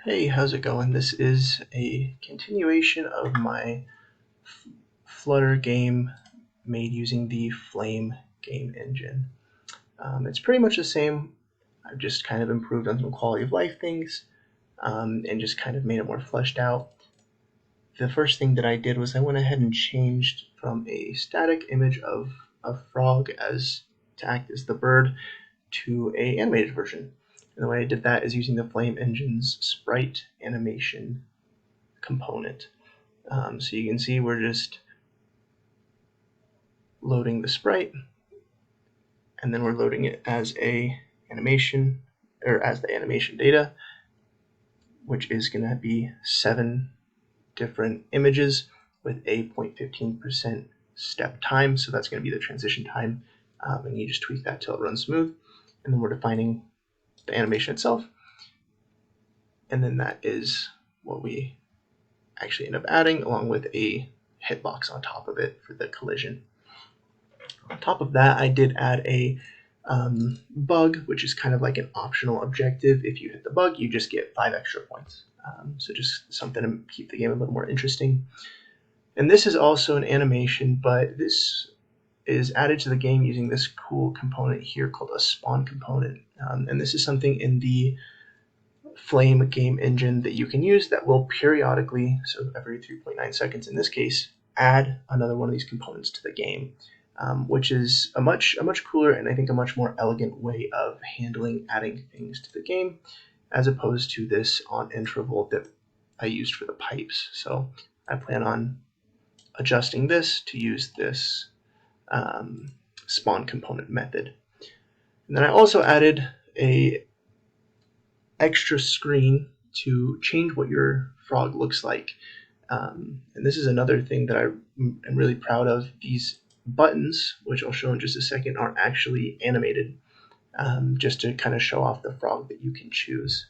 Hey, how's it going? This is a continuation of my Flutter game made using the Flame game engine. It's pretty much the same. I've just kind of improved on some quality of life things and just kind of made it more fleshed out. The first thing that I did was I went ahead and changed from a static image of a frog to act as the bird to an animated version. And the way I did that is using the Flame engine's sprite animation component. So you can see we're just loading the sprite, and then we're loading it as a animation, or as the animation data, which is going to be 7 different images with a 0.15% step time. So that's going to be the transition time, and you just tweak that till it runs smooth. And then we're defining the animation itself, and then that is what we actually end up adding, along with a hitbox on top of it for the collision. On top of that, I did add a bug, which is kind of like an optional objective. If you hit the bug, you just get 5 extra points. So just something to keep the game a little more interesting. And this is also an animation, but this is added to the game using this cool component here called a spawn component. And this is something in the Flame game engine that you can use that will periodically, so every 3.9 seconds in this case, add another one of these components to the game. Which is a much cooler and I think a much more elegant way of handling adding things to the game, as opposed to this on interval that I used for the pipes. So I plan on adjusting this to use this spawn component method. And then I also added a extra screen to change what your frog looks like. And this is another thing that I am really proud of. These buttons, which I'll show in just a second, aren't actually animated, just to kind of show off the frog that you can choose.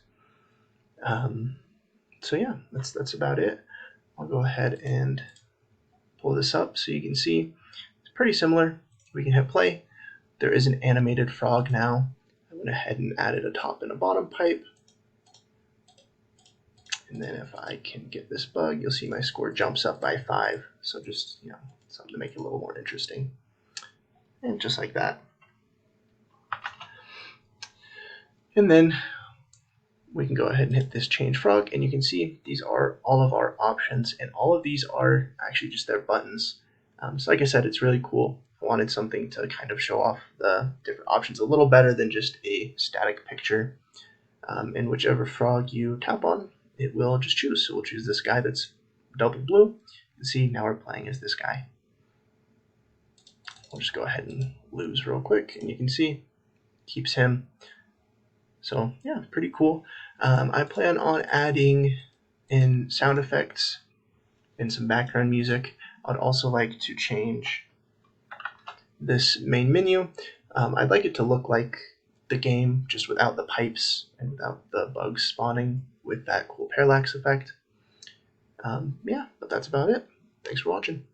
So yeah, that's about it. I'll go ahead and pull this up so you can see it's pretty similar. We can hit play. There is an animated frog now. I went ahead and added a top and a bottom pipe. And then if I can get this bug, you'll see my score jumps up by 5. So just, something to make it a little more interesting. And just like that. And then we can go ahead and hit this change frog, and you can see these are all of our options, and all of these are actually just their buttons. So like I said, it's really cool. I wanted something to kind of show off the different options a little better than just a static picture. And whichever frog you tap on, it will just choose. So we'll choose this guy that's double blue. You can see now we're playing as this guy. We'll just go ahead and lose real quick, and you can see keeps him. So yeah, pretty cool. I plan on adding in sound effects and some background music. I'd also like to change this main menu. I'd like it to look like the game, just without the pipes and without the bugs spawning, with that cool parallax effect. Yeah, but that's about it. Thanks for watching.